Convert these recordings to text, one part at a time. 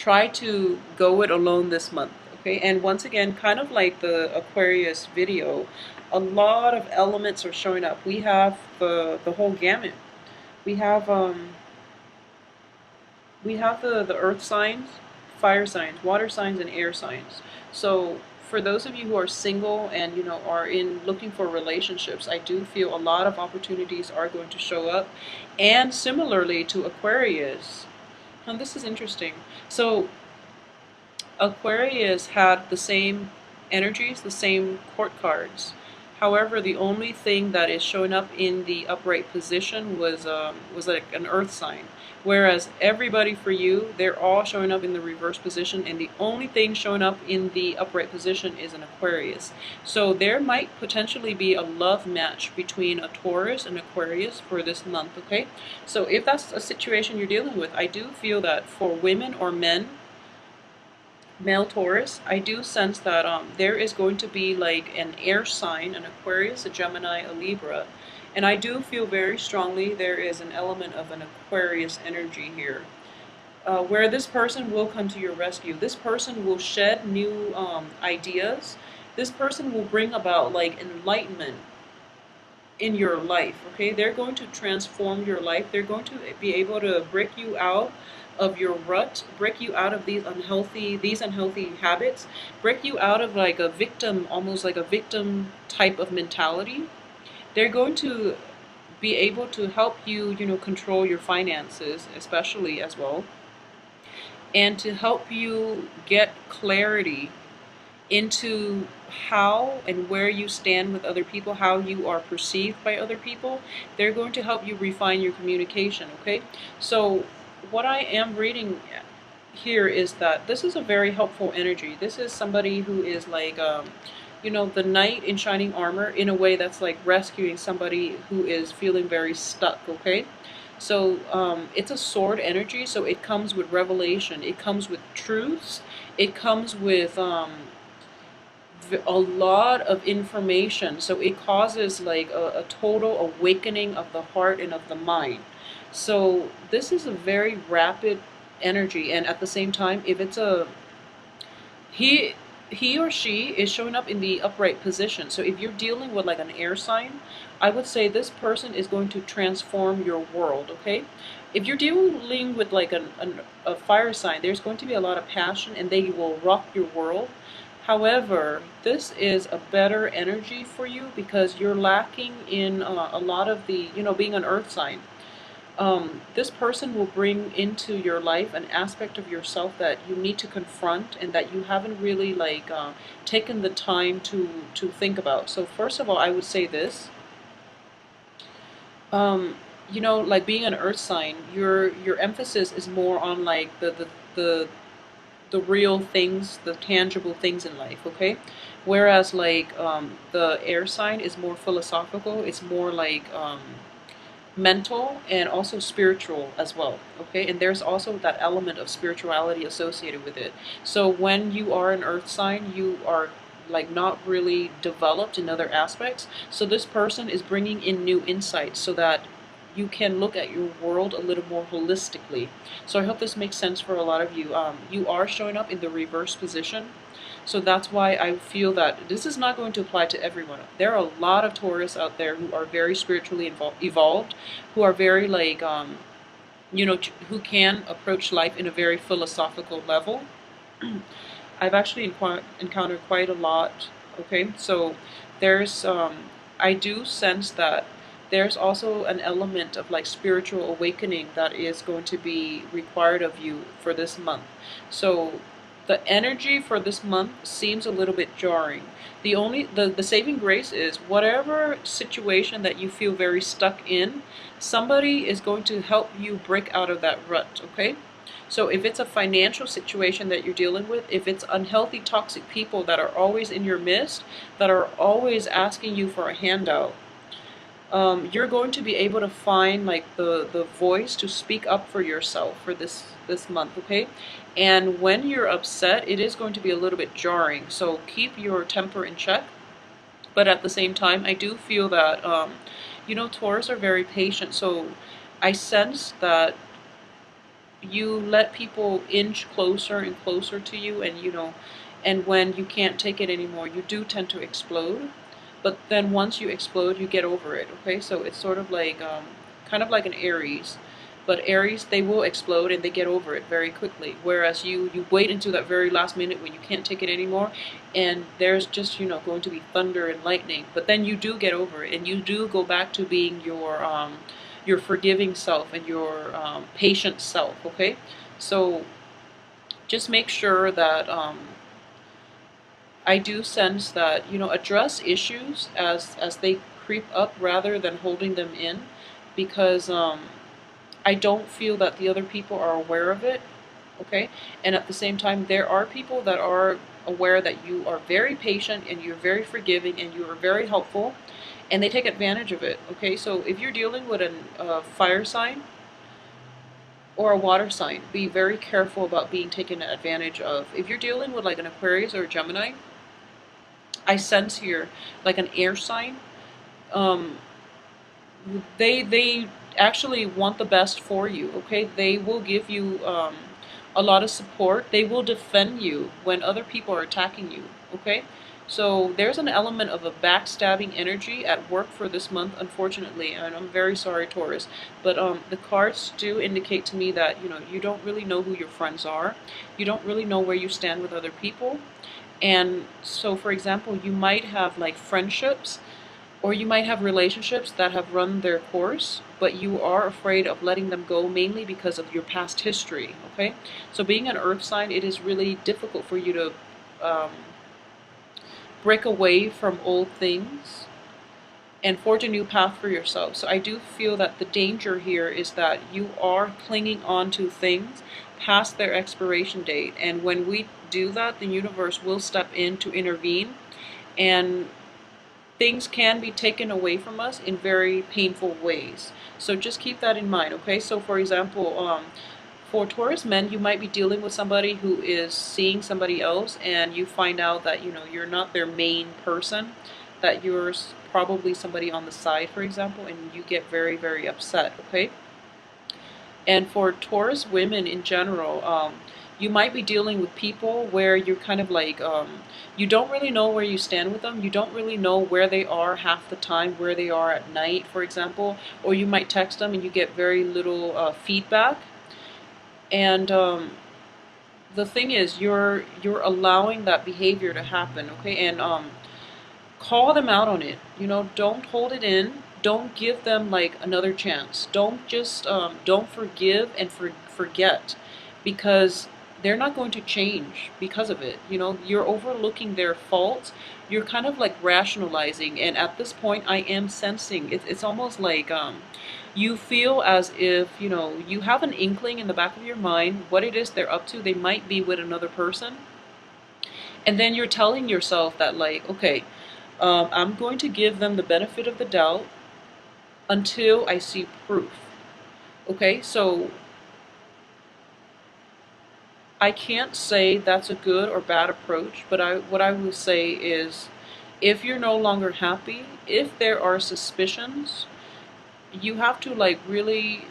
try to go it alone this month, okay? And once again, kind of like the Aquarius video, a lot of elements are showing up. We have the whole gamut. We have the earth signs, fire signs, water signs, and air signs. So for those of you who are single and are in looking for relationships, I do feel a lot of opportunities are going to show up. And similarly to Aquarius, and this is interesting. So Aquarius had the same energies, the same court cards. However, the only thing that is showing up in the upright position was like an earth sign. Whereas everybody for you, they're all showing up in the reverse position, and the only thing showing up in the upright position is an Aquarius. So there might potentially be a love match between a Taurus and Aquarius for this month, okay? So if that's a situation you're dealing with, I do feel that for women or men, male Taurus, I do sense that there is going to be like an air sign, an Aquarius, a Gemini, a Libra. And I do feel very strongly there is an element of an Aquarius energy here. Where this person will come to your rescue. This person will shed new ideas. This person will bring about like enlightenment in your life, okay? They're going to transform your life. They're going to be able to break you out of your rut, break you out of these unhealthy habits, break you out of like a victim, almost like a victim type of mentality. They're going to be able to help you, control your finances, especially as well, and to help you get clarity into how and where you stand with other people, how you are perceived by other people. They're going to help you refine your communication, okay? So what I am reading here is that this is a very helpful energy. This is somebody who is like, the knight in shining armor in a way that's like rescuing somebody who is feeling very stuck, okay? So it's a sword energy, so it comes with revelation, it comes with truths, it comes with a lot of information. So it causes like a total awakening of the heart and of the mind. So this is a very rapid energy, and at the same time, if it's he he or she is showing up in the upright position. So if you're dealing with like an air sign, I would say this person is going to transform your world, okay? If you're dealing with like a fire sign, there's going to be a lot of passion and they will rock your world. However, this is a better energy for you because you're lacking in a lot of the, being an earth sign. This person will bring into your life an aspect of yourself that you need to confront and that you haven't really like taken the time to think about. So first of all, I would say this. Like being an earth sign, your emphasis is more on like the real things, the tangible things in life, okay? Whereas like the air sign is more philosophical, it's more like mental and also spiritual as well, okay? And there's also that element of spirituality associated with it. So when you are an earth sign, you are like not really developed in other aspects. So this person is bringing in new insights so that you can look at your world a little more holistically. So I hope this makes sense for a lot of you. You are showing up in the reverse position. So that's why I feel that this is not going to apply to everyone. There are a lot of Taurus out there who are very spiritually evolved, who are very like, who can approach life in a very philosophical level. I've actually encountered quite a lot, okay? So there's, I do sense that there's also an element of like spiritual awakening that is going to be required of you for this month. So the energy for this month seems a little bit jarring. The saving grace is whatever situation that you feel very stuck in, somebody is going to help you break out of that rut, okay? So if it's a financial situation that you're dealing with, if it's unhealthy, toxic people that are always in your midst, that are always asking you for a handout, you're going to be able to find like the voice to speak up for yourself for this month, okay? And when you're upset, it is going to be a little bit jarring. So keep your temper in check. But at the same time, I do feel that Taurus are very patient. So I sense that you let people inch closer and closer to you, and and when you can't take it anymore, you do tend to explode. But then once you explode, you get over it. Okay, so it's sort of like kind of like an Aries. But Aries, they will explode and they get over it very quickly. Whereas you wait until that very last minute when you can't take it anymore, and there's just going to be thunder and lightning. But then you do get over it, and you do go back to being your forgiving self and your patient self. Okay, so just make sure that I do sense that address issues as they creep up rather than holding them in, because I don't feel that the other people are aware of it. Okay, and at the same time, there are people that are aware that you are very patient and you're very forgiving and you are very helpful, and they take advantage of it. Okay, so if you're dealing with a fire sign or a water sign, be very careful about being taken advantage of. If you're dealing with like an Aquarius or a Gemini, I sense here like an air sign. Um, they actually want the best for you. Okay, they will give you a lot of support. They will defend you when other people are attacking you. Okay, so there's an element of a backstabbing energy at work for this month, unfortunately, and I'm very sorry, Taurus. But the cards do indicate to me that you don't really know who your friends are. You don't really know where you stand with other people. And so, for example, you might have like friendships or you might have relationships that have run their course, but you are afraid of letting them go mainly because of your past history. Okay? So, being an earth sign, it is really difficult for you to um, break away from old things and forge a new path for yourself. So, I do feel that the danger here is that you are clinging on to things past their expiration date. And when we do that, the universe will step in to intervene, and things can be taken away from us in very painful ways. So just keep that in mind, okay? So for example, for Taurus men, you might be dealing with somebody who is seeing somebody else, and you find out that you're not their main person, that you're probably somebody on the side, for example, and you get very, very upset, okay? And for Taurus women in general, you might be dealing with people where you're kind of like, you don't really know where you stand with them. You don't really know where they are half the time, where they are at night, for example. Or you might text them and you get very little feedback. And the thing is, you're allowing that behavior to happen, okay? And call them out on it. Don't hold it in. Don't give them like another chance. Don't just don't forgive and forget, because they're not going to change because of it. You're overlooking their faults. You're kind of like rationalizing, and at this point, I am sensing it's almost like you feel as if you have an inkling in the back of your mind what it is they're up to. They might be with another person, and then you're telling yourself that like, okay, I'm going to give them the benefit of the doubt until I see proof. Okay, so I can't say that's a good or bad approach, but what I will say is, if you're no longer happy, if there are suspicions, you have to like really,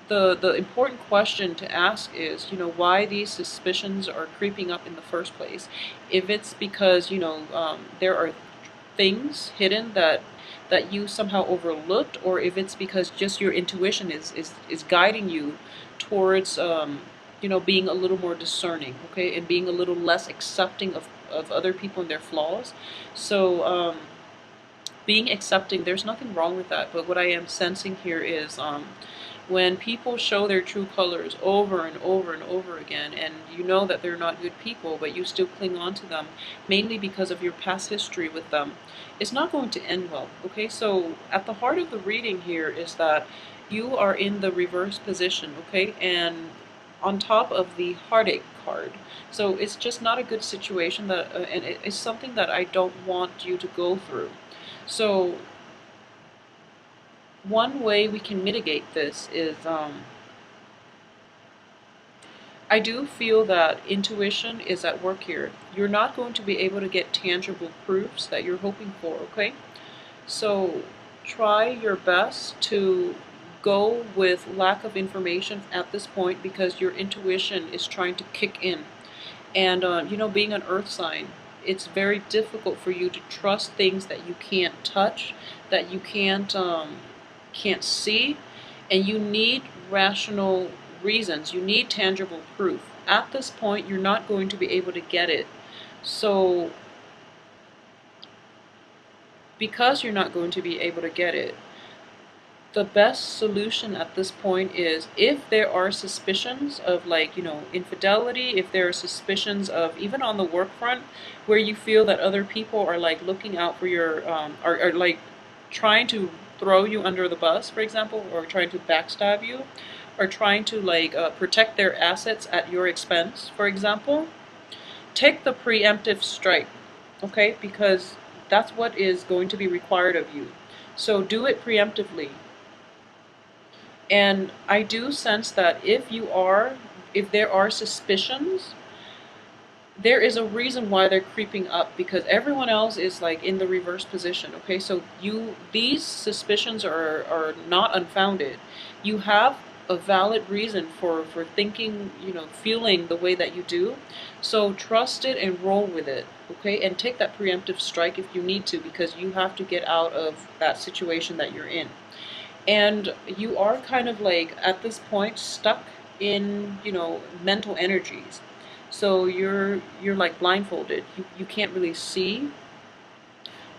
the important question to ask is, why these suspicions are creeping up in the first place. If it's because there are things hidden that you somehow overlooked, or if it's because just your intuition is guiding you towards being a little more discerning, okay, and being a little less accepting of other people and their flaws. So being accepting, there's nothing wrong with that, but what I am sensing here is when people show their true colors over and over and over again, and you know that they're not good people, but you still cling on to them, mainly because of your past history with them, it's not going to end well, okay? So at the heart of the reading here is that you are in the reverse position, okay? And on top of the heartache card. So it's just not a good situation, and it's something that I don't want you to go through. So one way we can mitigate this is I do feel that intuition is at work here. You're not going to be able to get tangible proofs that you're hoping for, okay? So try your best to go with lack of information at this point because your intuition is trying to kick in. And, being an earth sign, it's very difficult for you to trust things that you can't touch, that you can't see, and you need rational reasons. You need tangible proof. At this point, you're not going to be able to get it. So, because you're not going to be able to get it, the best solution at this point is if there are suspicions of, like, infidelity, if there are suspicions of, even on the work front, where you feel that other people are like looking out for your, are like trying to throw you under the bus, for example, or trying to backstab you, or trying to like protect their assets at your expense, for example, take the preemptive strike, okay? Because that's what is going to be required of you. So do it preemptively. And I do sense that if there are suspicions, there is a reason why they're creeping up, because everyone else is like in the reverse position, okay? So these suspicions are not unfounded. You have a valid reason for thinking, feeling the way that you do. So trust it and roll with it, okay? And take that preemptive strike if you need to, because you have to get out of that situation that you're in. And you are kind of like at this point stuck in, mental energies. So you're like blindfolded. You can't really see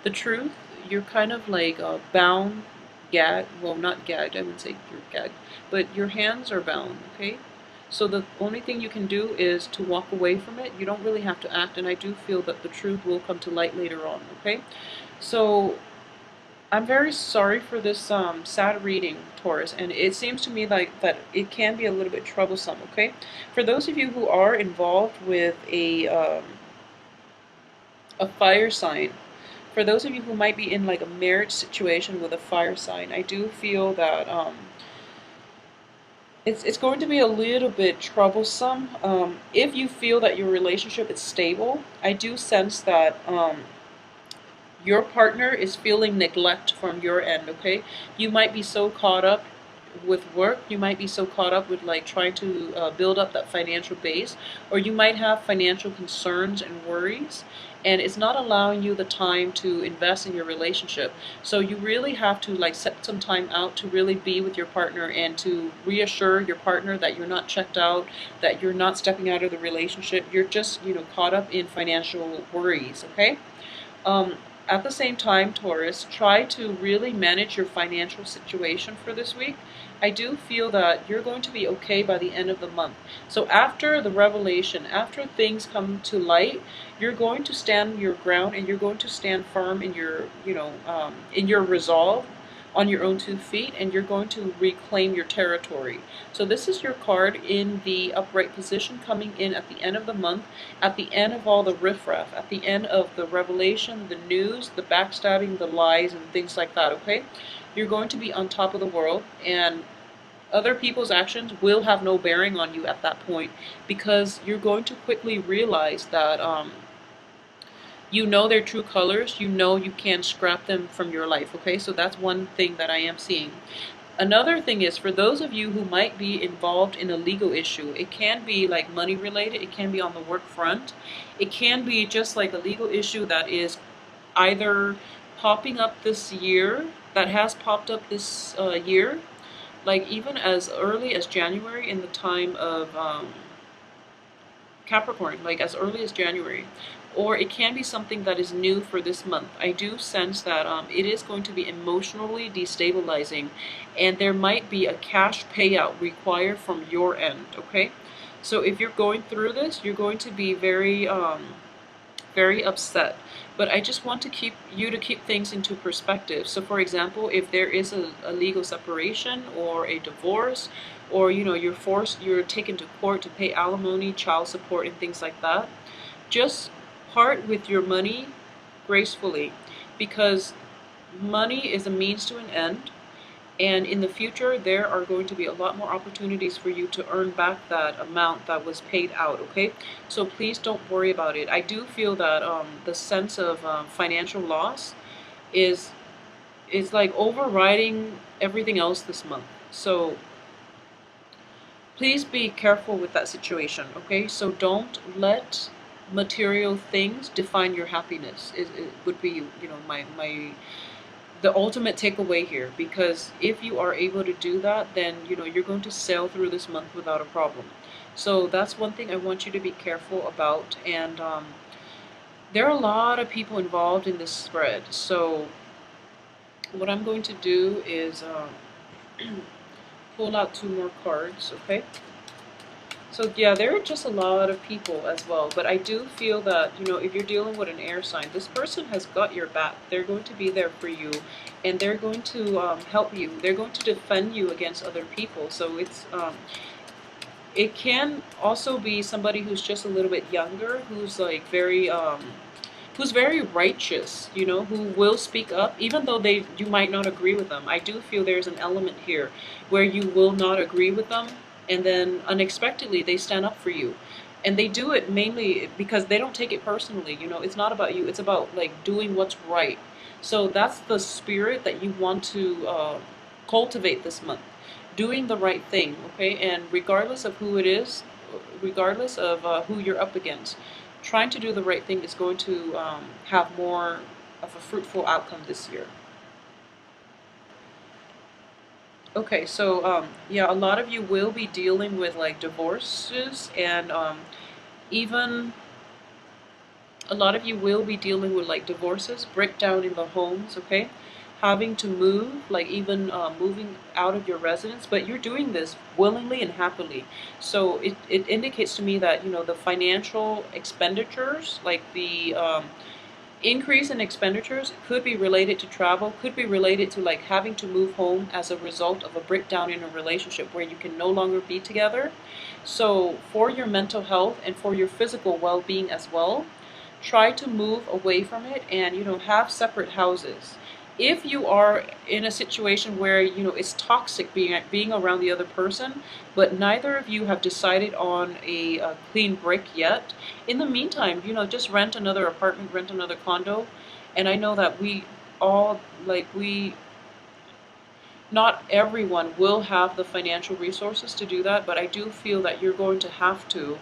the truth. You're kind of like bound, gagged. Well, not gagged. I wouldn't say you're gagged, but your hands are bound. Okay. So the only thing you can do is to walk away from it. You don't really have to act, and I do feel that the truth will come to light later on. Okay. So I'm very sorry for this sad reading, Taurus, and it seems to me like that it can be a little bit troublesome, okay? For those of you who are involved with a fire sign, for those of you who might be in like a marriage situation with a fire sign, I do feel that it's going to be a little bit troublesome. If you feel that your relationship is stable, I do sense that your partner is feeling neglect from your end, okay? You might be so caught up with work, you might be so caught up with like trying to build up that financial base, or you might have financial concerns and worries, and it's not allowing you the time to invest in your relationship. So you really have to like set some time out to really be with your partner and to reassure your partner that you're not checked out, that you're not stepping out of the relationship, you're just, caught up in financial worries, okay? At the same time, Taurus, try to really manage your financial situation for this week. I do feel that you're going to be okay by the end of the month. So after the revelation, after things come to light, you're going to stand your ground and you're going to stand firm in your, in your resolve, on your own 2 feet, and you're going to reclaim your territory. So this is your card in the upright position, coming in at the end of the month, at the end of all the riffraff, at the end of the revelation, the news, the backstabbing, the lies, and things like that, okay? You're going to be on top of the world, and other people's actions will have no bearing on you at that point, because you're going to quickly realize that you know their true colors, you can scrap them from your life, okay? So that's one thing that I am seeing. Another thing is, for those of you who might be involved in a legal issue, it can be like money related, it can be on the work front, it can be just like a legal issue that is either popping up this year, that has popped up this year, like even as early as January, in the time of Capricorn, like as early as January. Or it can be something that is new for this month. I do sense that it is going to be emotionally destabilizing, and there might be a cash payout required from your end, okay? So if you're going through this, you're going to be very, very upset. But I just want to keep things into perspective. So for example, if there is a legal separation or a divorce, or you're taken to court to pay alimony, child support, and things like that, just part with your money gracefully, because money is a means to an end, and in the future there are going to be a lot more opportunities for you to earn back that amount that was paid out, okay? So please don't worry about it. I do feel that the sense of financial loss is like overriding everything else this month. So please be careful with that situation, okay? So don't let material things define your happiness. It would be, my the ultimate takeaway here, because if you are able to do that, then you're going to sail through this month without a problem. So that's one thing I want you to be careful about. And there are a lot of people involved in this spread. So what I'm going to do is pull out 2 more cards, okay? So yeah, there are just a lot of people as well, but I do feel that, if you're dealing with an air sign, this person has got your back. They're going to be there for you, and they're going to help you. They're going to defend you against other people. So it can also be somebody who's just a little bit younger, who's like who's very righteous, who will speak up, even though you might not agree with them. I do feel there's an element here where you will not agree with them, and then unexpectedly they stand up for you. And they do it mainly because they don't take it personally. It's not about you, it's about like doing what's right. So that's the spirit that you want to cultivate this month. Doing the right thing, okay? And regardless of who it is, regardless of who you're up against, trying to do the right thing is going to have more of a fruitful outcome this year. Okay, so yeah, a lot of you will be dealing with like divorces, and even a lot of you will be dealing with like divorces, breakdown in the homes, okay? Having to move, like even moving out of your residence, but you're doing this willingly and happily. So it indicates to me that, the financial expenditures, like the increase in expenditures, could be related to travel, could be related to like having to move home as a result of a breakdown in a relationship where you can no longer be together. So for your mental health and for your physical well-being as well, try to move away from it, and have separate houses. If you are in a situation where it's toxic being around the other person, but neither of you have decided on a clean break yet, in the meantime, just rent another apartment, rent another condo. And I know that we all, like, we not everyone will have the financial resources to do that, but I do feel that you're going to have to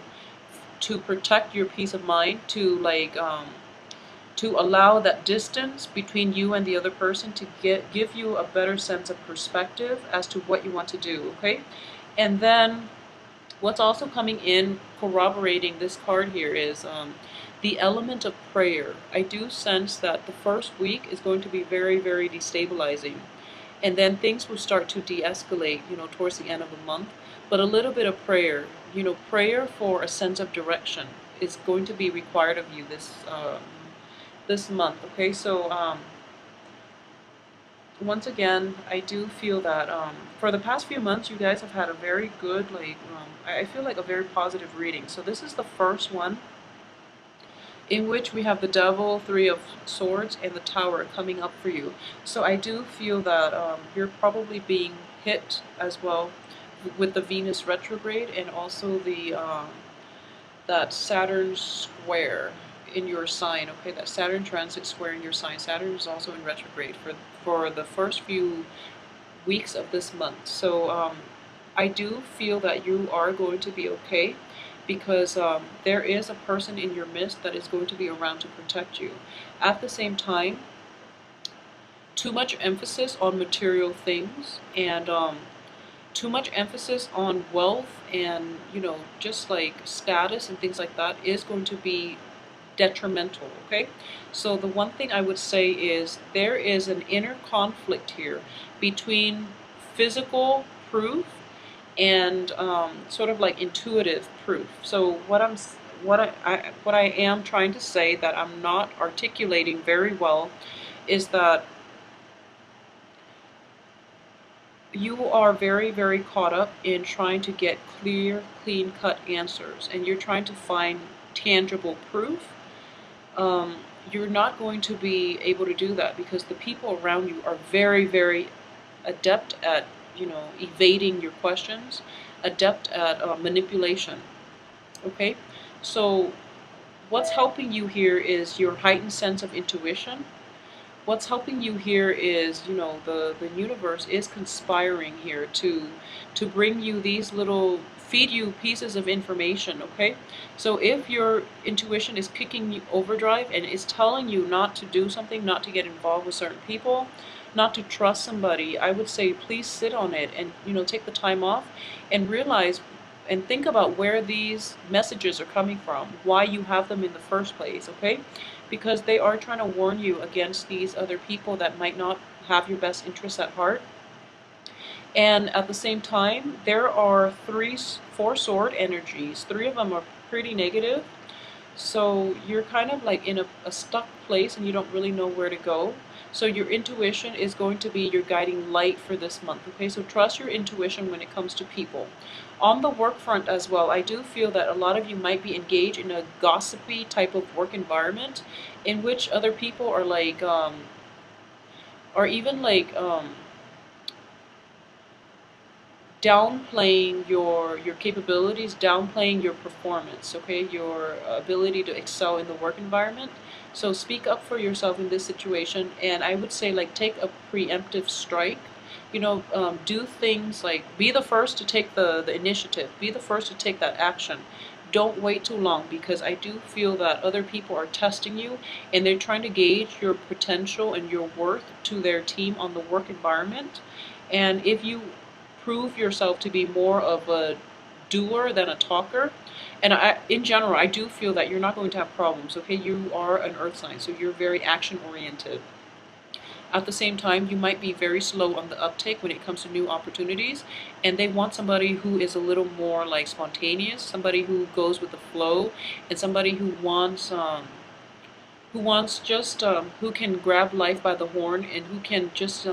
protect your peace of mind, to allow that distance between you and the other person to give you a better sense of perspective as to what you want to do, okay? And then what's also coming in corroborating this card here is the element of prayer. I do sense that the first week is going to be very, very destabilizing. And then things will start to de-escalate, towards the end of the month. But a little bit of prayer, prayer for a sense of direction is going to be required of you this month. Okay, so once again, I do feel that for the past few months, you guys have had a very good, I feel like a very positive reading. So this is the first one in which we have the Devil, 3 of Swords, and the Tower coming up for you. So I do feel that you're probably being hit as well with the Venus retrograde, and also the that Saturn square in your sign. Okay, that Saturn transit square in your sign. Saturn is also in retrograde for the first few weeks of this month. So I do feel that you are going to be okay, because there is a person in your midst that is going to be around to protect you. At the same time, too much emphasis on material things, and too much emphasis on wealth and, just like status and things like that is going to be detrimental, okay? So the one thing I would say is there is an inner conflict here between physical proof and sort of like intuitive proof. So what I am trying to say that I'm not articulating very well is that you are very, very caught up in trying to get clear, clean-cut answers, and you're trying to find tangible proof. You're not going to be able to do that because the people around you are very, very adept at, evading your questions, adept at manipulation. Okay? So what's helping you here is your heightened sense of intuition, what's helping you here is, the universe is conspiring here to bring you these little, feed you pieces of information, okay? So if your intuition is kicking you overdrive and is telling you not to do something, not to get involved with certain people, not to trust somebody, I would say please sit on it and, take the time off and realize and think about where these messages are coming from, why you have them in the first place, okay? Because they are trying to warn you against these other people that might not have your best interests at heart. And at the same time, there are four sword energies. Three of them are pretty negative. So you're kind of like in a stuck place and you don't really know where to go. So your intuition is going to be your guiding light for this month, okay? So trust your intuition when it comes to people. On the work front as well, I do feel that a lot of you might be engaged in a gossipy type of work environment in which other people are like, or even like, downplaying your capabilities, downplaying your performance, okay, your ability to excel in the work environment. So speak up for yourself in this situation, and I would say like take a preemptive strike. Do things like be the first to take the initiative, be the first to take that action. Don't wait too long, because I do feel that other people are testing you and they're trying to gauge your potential and your worth to their team on the work environment. And if you prove yourself to be more of a doer than a talker, and in general, I do feel that you're not going to have problems, okay? You are an earth sign, so you're very action oriented. At the same time, you might be very slow on the uptake when it comes to new opportunities, and they want somebody who is a little more like spontaneous, somebody who goes with the flow, and somebody who wants just who can grab life by the horn and who can just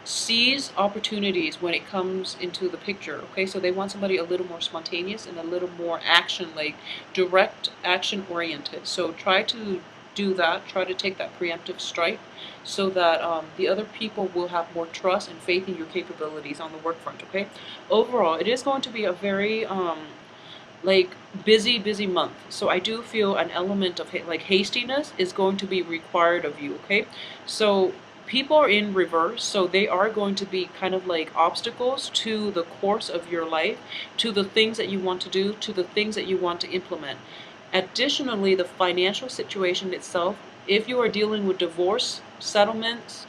seize opportunities when it comes into the picture. Okay, so they want somebody a little more spontaneous and a little more action, like direct action oriented. So try to do that. Try to take that preemptive strike so that the other people will have more trust and faith in your capabilities on the work front. Okay, overall, it is going to be a very like busy month. So I do feel an element of like hastiness is going to be required of you, okay? So people are in reverse, so they are going to be kind of like obstacles to the course of your life, to the things that you want to do, to the things that you want to implement. Additionally, the financial situation itself, if you are dealing with divorce, settlements,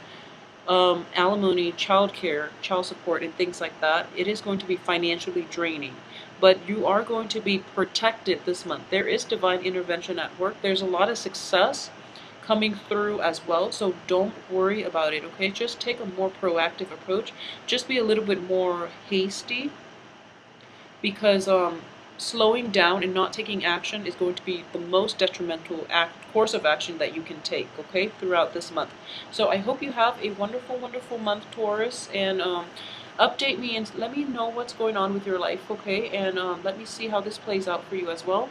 alimony, child care, child support, and things like that, it is going to be financially draining. But you are going to be protected this month. There is divine intervention at work. There's a lot of success coming through as well. So don't worry about it, okay? Just take a more proactive approach. Just be a little bit more hasty, because slowing down and not taking action is going to be the most detrimental course of action that you can take, okay, throughout this month. So I hope you have a wonderful month, Taurus, and update me and let me know what's going on with your life, okay, and let me see how this plays out for you as well.